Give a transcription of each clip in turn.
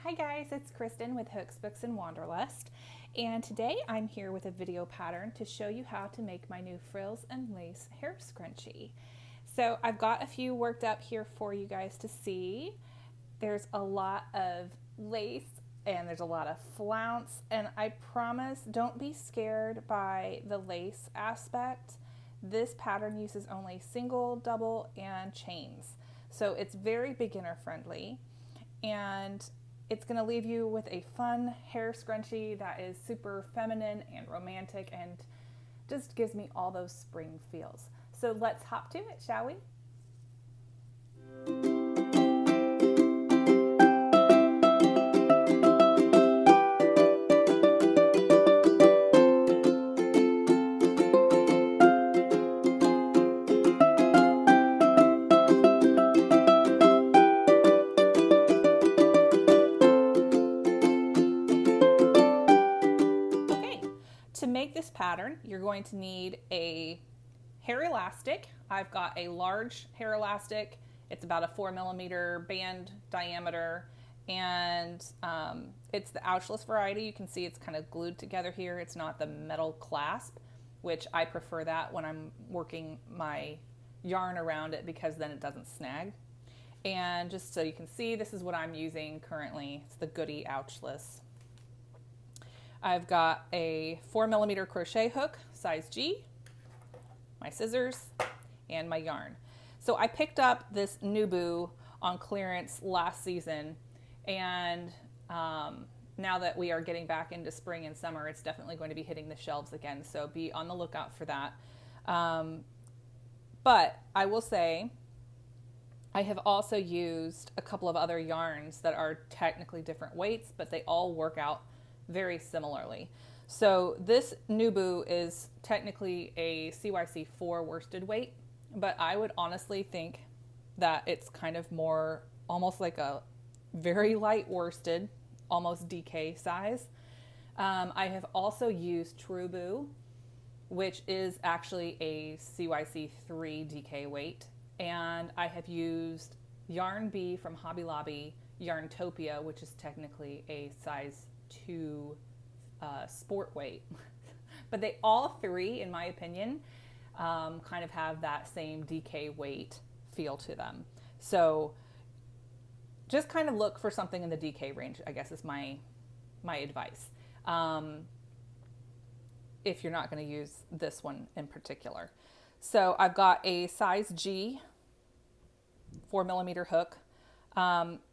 Hi guys, it's Kristen with Hooks, Books, and Wanderlust, and today I'm here with a video pattern to show you how to make my new frills and lace hair scrunchie. So I've got a few worked up here for you guys to see. There's a lot of lace and there's a lot of flounce, and I promise don't be scared by the lace aspect. This pattern uses only single, double, and chains. So it's very beginner friendly, and it's going to leave you with a fun hair scrunchie that is super feminine and romantic and just gives me all those spring feels. So let's hop to it, shall we? To make this pattern, you're going to need a hair elastic. I've got a large hair elastic. It's about a 4mm band diameter, and it's the ouchless variety. You can see it's kind of glued together here. It's not the metal clasp, which I prefer that when I'm working my yarn around it because then it doesn't snag. And just so you can see, this is what I'm using currently. It's the Goody ouchless. I've got a 4mm crochet hook, size G, my scissors, and my yarn. So I picked up this Nubu on clearance last season, and now that we are getting back into spring and summer, it's definitely going to be hitting the shelves again, so be on the lookout for that. But I will say, I have also used a couple of other yarns that are technically different weights, but they all work out very similarly. So this Nubu is technically a CYC4 worsted weight, but I would honestly think that it's kind of more almost like a very light worsted, almost DK size. I have also used Trubu, which is actually a CYC3 DK weight, and I have used Yarn B from Hobby Lobby, Yarntopia, which is technically a size 2 sport weight. But they all three, in my opinion, kind of have that same DK weight feel to them. So just kind of look for something in the DK range, I guess is my advice. If you're not going to use this one in particular. So I've got a size G 4mm hook.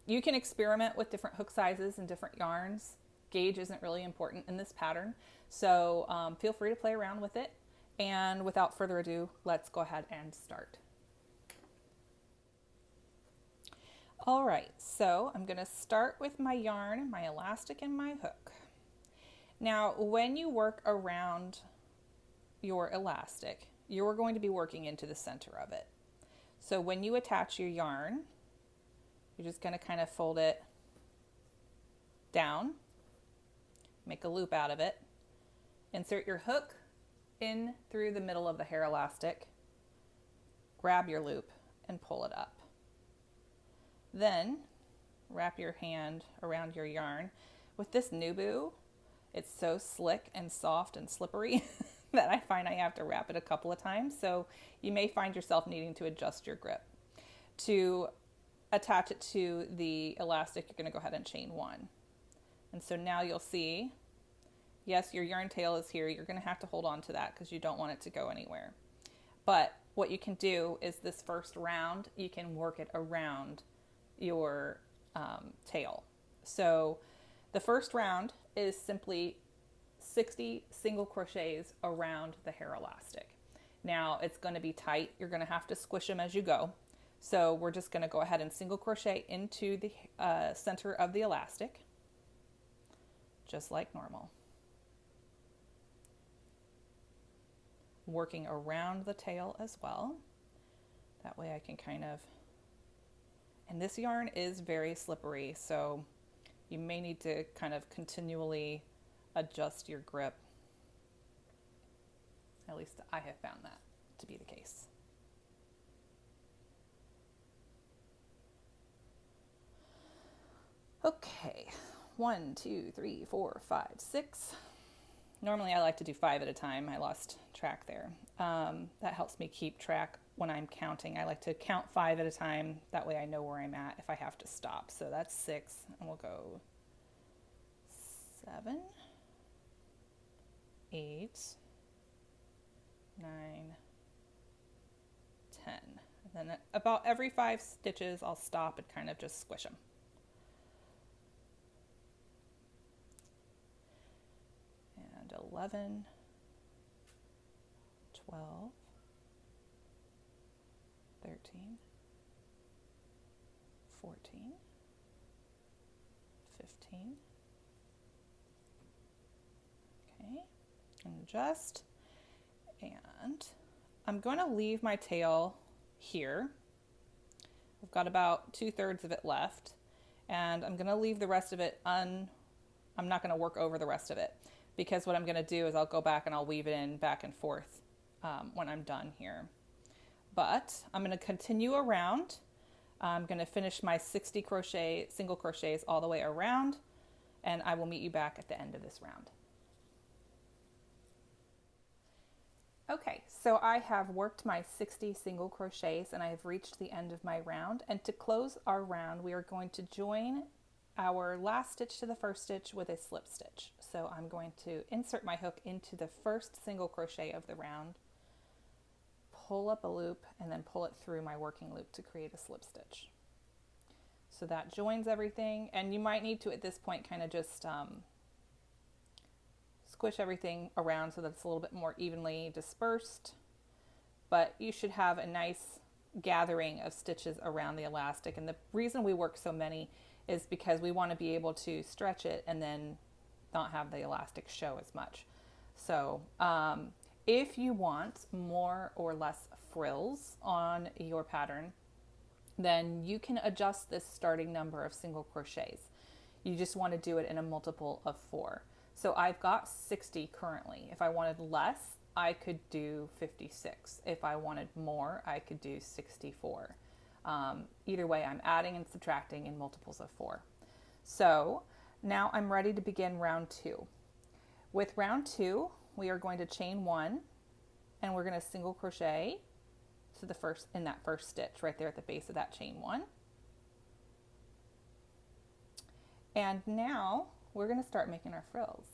You can experiment with different hook sizes and different yarns. Gauge isn't really important in this pattern, so feel free to play around with it. And without further ado, let's go ahead and start. All right, so I'm going to start with my yarn, my elastic, and my hook. Now, when you work around your elastic, you're going to be working into the center of it. So when you attach your yarn, you're just going to kind of fold it down, make a loop out of it, insert your hook in through the middle of the hair elastic, grab your loop and pull it up. Then wrap your hand around your yarn. With this Nubu, it's so slick and soft and slippery that I find I have to wrap it a couple of times, so you may find yourself needing to adjust your grip. To attach it to the elastic, you're going to go ahead and chain 1. And so now you'll see, yes, your yarn tail is here. You're going to have to hold on to that because you don't want it to go anywhere. But what you can do is this first round, you can work it around your tail. So the first round is simply 60 single crochets around the hair elastic. Now it's going to be tight. You're going to have to squish them as you go. So we're just going to go ahead and single crochet into the center of the elastic, just like normal. Working around the tail as well. That way I can kind of, and this yarn is very slippery, so you may need to kind of continually adjust your grip. At least I have found that to be the case. Okay, 1, 2, 3, 4, 5, 6. Normally I like to do 5 at a time. I lost track there. That helps me keep track when I'm counting. I like to count 5 at a time. That way I know where I'm at if I have to stop. So that's 6, and we'll go 7, 8, 9, 10. And then about every 5 stitches, I'll stop and kind of just squish them. And 11, 12, 13, 14, 15. Okay, and adjust. And I'm going to leave my tail here. I've got about 2/3 of it left, and I'm going to leave the rest of it I'm not going to work over the rest of it, because what I'm going to do is I'll go back and I'll weave it in back and forth when I'm done here. But I'm going to continue around. I'm going to finish my 60 single crochets all the way around, and I will meet you back at the end of this round. Okay, so I have worked my 60 single crochets and I have reached the end of my round. And to close our round, we are going to join our last stitch to the first stitch with a slip stitch. So I'm going to insert my hook into the first single crochet of the round, pull up a loop, and then pull it through my working loop to create a slip stitch. So that joins everything, and you might need to at this point kind of just squish everything around so that it's a little bit more evenly dispersed, but you should have a nice gathering of stitches around the elastic. And the reason we work so many is because we want to be able to stretch it and then not have the elastic show as much. So if you want more or less frills on your pattern, then you can adjust this starting number of single crochets. You just want to do it in a multiple of 4. So I've got 60 currently. If I wanted less, I could do 56. If I wanted more, I could do 64. Either way, I'm adding and subtracting in multiples of 4. So now I'm ready to begin round 2. With round 2, we are going to chain 1, and we're going to single crochet to the first in that first stitch right there at the base of that chain 1. And now we're going to start making our frills.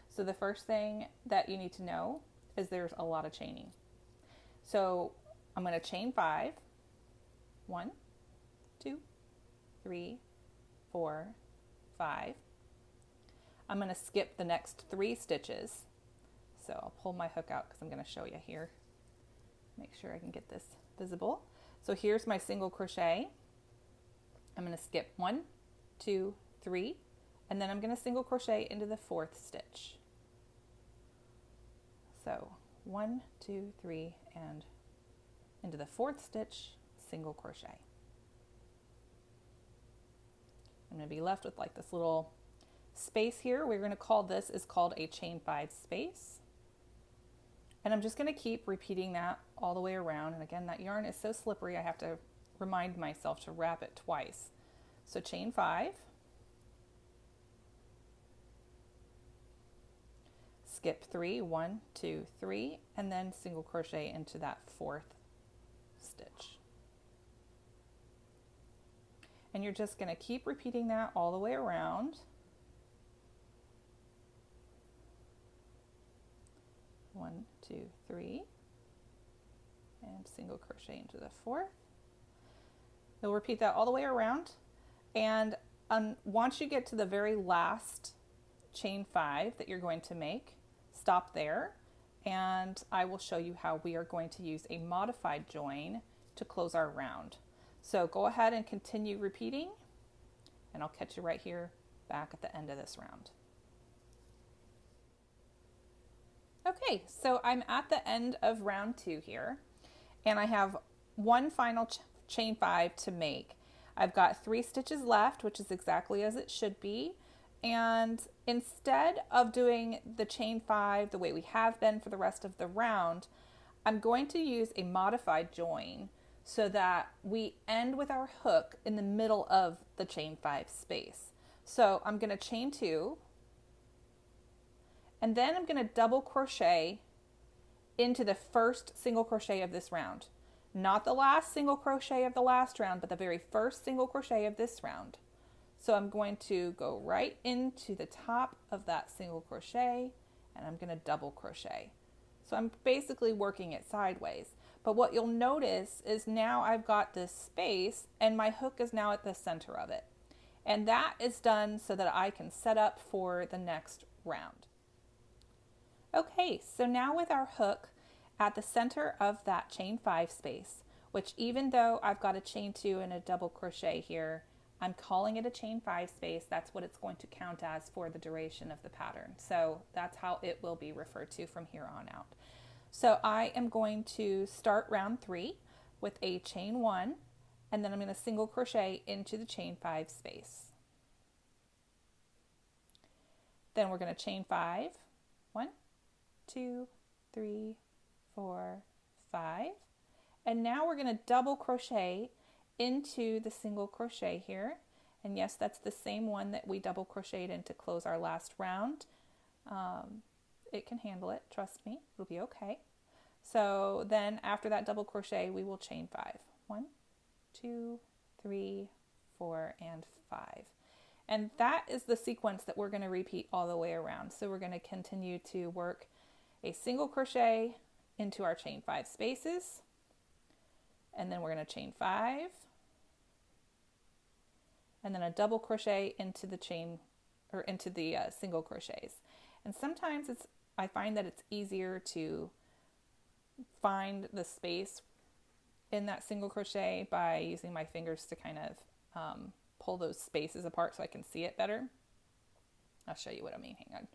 So the first thing that you need to know is there's a lot of chaining. So I'm going to chain 5. 1, 2, 3, 4, 5. I'm going to skip the next 3 stitches. So I'll pull my hook out because I'm going to show you here. Make sure I can get this visible. So here's my single crochet. I'm going to skip 1, 2, 3, and then I'm going to single crochet into the 4th stitch. So 1, 2, 3, and into the 4th stitch, single crochet. I'm going to be left with like this little space here. We're going to call this is called a chain 5 space. And I'm just going to keep repeating that all the way around. And again, that yarn is so slippery, I have to remind myself to wrap it twice. So chain 5, skip 3, 1, 2, 3, and then single crochet into that 4th stitch. And you're just going to keep repeating that all the way around. 1, 2, 3, and single crochet into the 4th. You'll repeat that all the way around, and once you get to the very last chain 5 that you're going to make, stop there, and I will show you how we are going to use a modified join to close our round. So go ahead and continue repeating, and I'll catch you right here back at the end of this round. Okay, so I'm at the end of round 2 here, and I have one final chain 5 to make. I've got 3 stitches left, which is exactly as it should be. And instead of doing the chain 5 the way we have been for the rest of the round, I'm going to use a modified join so that we end with our hook in the middle of the chain 5 space. So I'm going to chain 2, and then I'm going to double crochet into the first single crochet of this round. Not the last single crochet of the last round, but the very first single crochet of this round. So I'm going to go right into the top of that single crochet, and I'm going to double crochet. So I'm basically working it sideways. But what you'll notice is now I've got this space and my hook is now at the center of it. And that is done so that I can set up for the next round. Okay, so now with our hook at the center of that chain 5 space, which even though I've got a chain 2 and a double crochet here, I'm calling it a chain 5 space. That's what it's going to count as for the duration of the pattern. So that's how it will be referred to from here on out. So I am going to start round 3 with a chain 1, and then I'm going to single crochet into the chain 5 space. Then we're going to chain 5, 1, 2, 3, 4, 5, and now we're going to double crochet into the single crochet here. And yes, that's the same one that we double crocheted in to close our last round. It can handle it, trust me, it'll be okay. So then after that double crochet, we will chain 5. 1, 2, 3, 4, and 5. And that is the sequence that we're going to repeat all the way around. So we're going to continue to work a single crochet into our chain 5 spaces, and then we're going to chain 5, and then a double crochet into the chain or into the single crochets. And sometimes I find that it's easier to find the space in that single crochet by using my fingers to kind of pull those spaces apart so I can see it better. I'll show you what I mean. Hang on.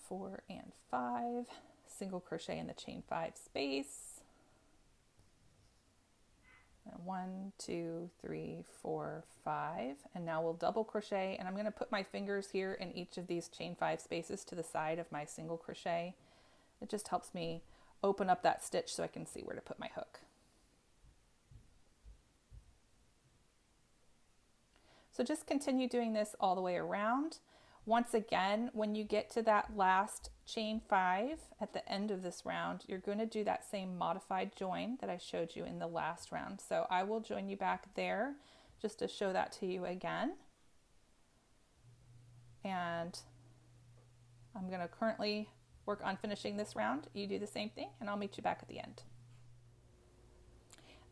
4 and 5, single crochet in the chain 5 space. 1, 2, 3, 4, 5, and now we'll double crochet, and I'm going to put my fingers here in each of these chain 5 spaces to the side of my single crochet. It just helps me open up that stitch so I can see where to put my hook. So just continue doing this all the way around. Once again, when you get to that last chain 5 at the end of this round, you're going to do that same modified join that I showed you in the last round. So I will join you back there just to show that to you again. And I'm going to currently work on finishing this round. You do the same thing and I'll meet you back at the end.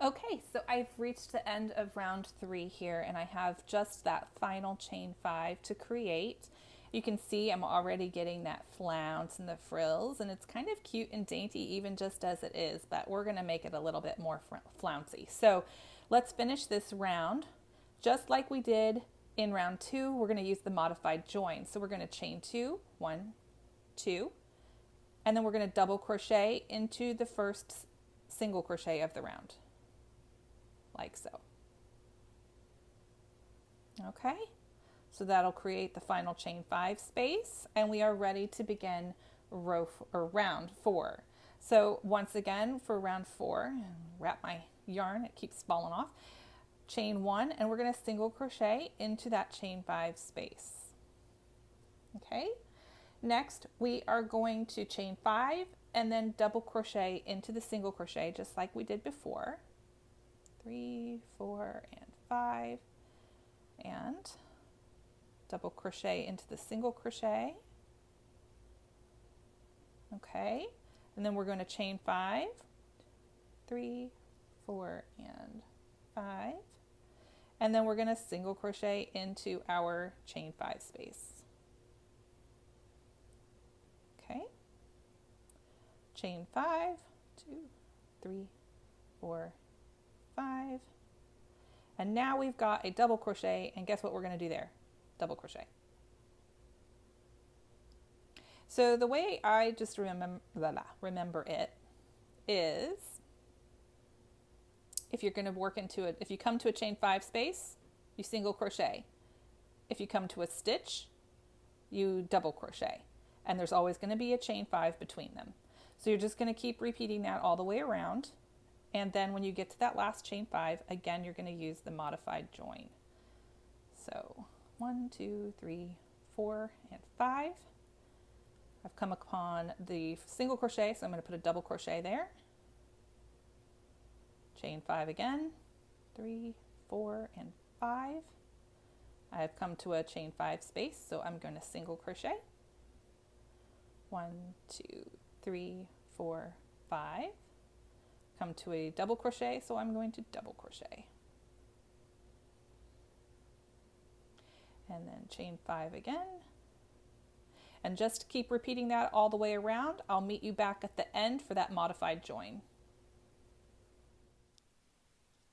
Okay, so I've reached the end of round 3 here and I have just that final chain 5 to create. You can see I'm already getting that flounce and the frills, and it's kind of cute and dainty even just as it is, but we're going to make it a little bit more flouncy. So let's finish this round. Just like we did in round 2, we're going to use the modified join. So we're going to chain 2, 1, 2, and then we're going to double crochet into the first single crochet of the round, like so. Okay, so that'll create the final chain 5 space, and we are ready to begin round 4. So once again for round 4, wrap my yarn, it keeps falling off. Chain 1, and we're going to single crochet into that chain 5 space. Okay, next we are going to chain 5 and then double crochet into the single crochet just like we did before. 3, 4, and 5, and double crochet into the single crochet. Okay, and then we're going to chain 5, 3, 4, and 5, and then we're going to single crochet into our chain 5 space. Okay, chain 5, 2, 3, 4, 5, and now we've got a double crochet, and guess what we're going to do there? Double crochet. So the way I just remember it is, if you're going to work into it, if you come to a chain 5 space, you single crochet. If you come to a stitch, you double crochet, and there's always going to be a chain 5 between them. So you're just going to keep repeating that all the way around. And then when you get to that last chain 5, again, you're going to use the modified join. So 1, 2, 3, 4, and 5. I've come upon the single crochet, so I'm going to put a double crochet there. Chain 5 again, 3, 4, and 5. I have come to a chain 5 space, so I'm going to single crochet. 1, 2, 3, 4, 5. Come to a double crochet, so I'm going to double crochet. And then chain 5 again. And just keep repeating that all the way around. I'll meet you back at the end for that modified join.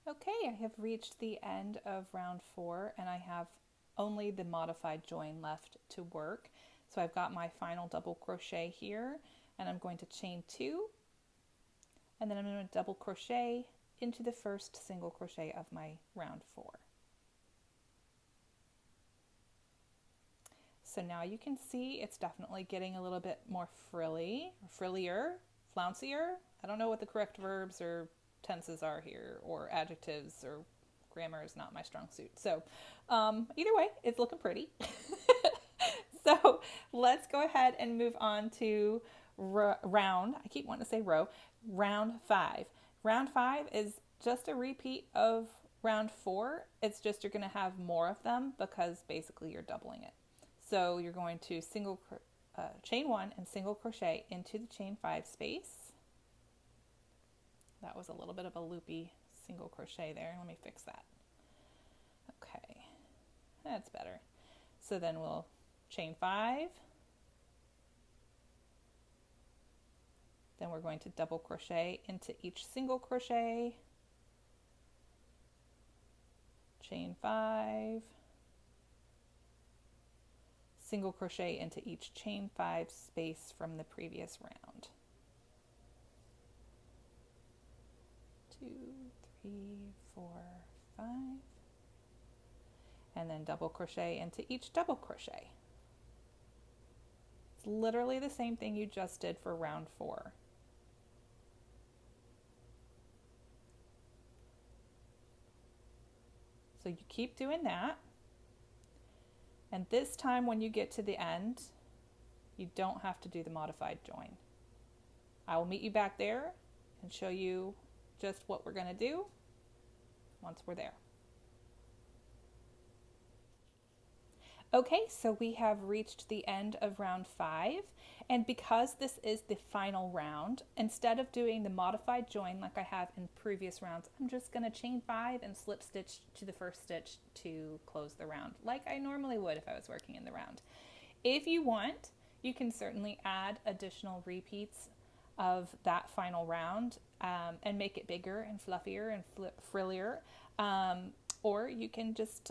Okay, I have reached the end of round 4 and I have only the modified join left to work. So I've got my final double crochet here, and I'm going to chain 2, and then I'm going to double crochet into the first single crochet of my round 4. So now you can see it's definitely getting a little bit more frilly, frillier, flouncier. I don't know what the correct verbs or tenses are here, or adjectives, or grammar is not my strong suit. So either way, it's looking pretty. So let's go ahead and move on to round 5. Round 5 is just a repeat of round 4. It's just you're going to have more of them because basically you're doubling it. So you're going to chain 1 and single crochet into the chain 5 space. That was a little bit of a loopy single crochet there. Let me fix that. Okay, that's better. So then we'll chain 5. Then we're going to double crochet into each single crochet. Chain 5. Single crochet into each chain 5 space from the previous round. 2, 3, 4, 5. And then double crochet into each double crochet. It's literally the same thing you just did for round 4. So you keep doing that. And this time when you get to the end, you don't have to do the modified join. I will meet you back there and show you just what we're going to do once we're there. Okay, so we have reached the end of round 5, and because this is the final round, instead of doing the modified join like I have in previous rounds, I'm just going to chain 5 and slip stitch to the first stitch to close the round, like I normally would if I was working in the round. If you want, you can certainly add additional repeats of that final round and make it bigger and fluffier and frillier. Or you can just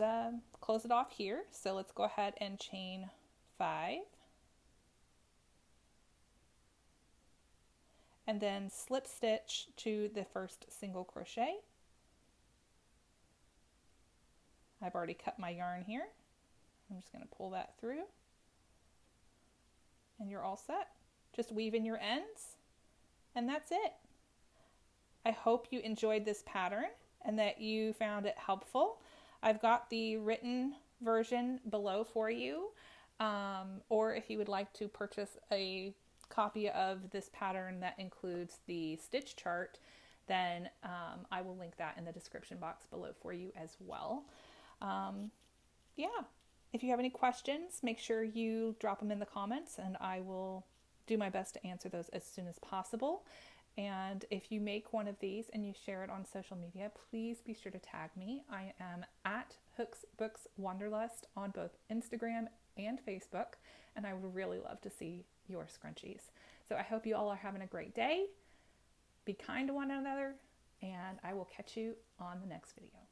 close it off here. So let's go ahead and chain 5. And then slip stitch to the first single crochet. I've already cut my yarn here. I'm just going to pull that through. And you're all set. Just weave in your ends. And that's it. I hope you enjoyed this pattern and that you found it helpful. I've got the written version below for you, or if you would like to purchase a copy of this pattern that includes the stitch chart, then I will link that in the description box below for you as well. Yeah, if you have any questions, make sure you drop them in the comments and I will do my best to answer those as soon as possible. And if you make one of these and you share it on social media, please be sure to tag me. I am at Hooks Books Wanderlust on both Instagram and Facebook, and I would really love to see your scrunchies. So I hope you all are having a great day. Be kind to one another, and I will catch you on the next video.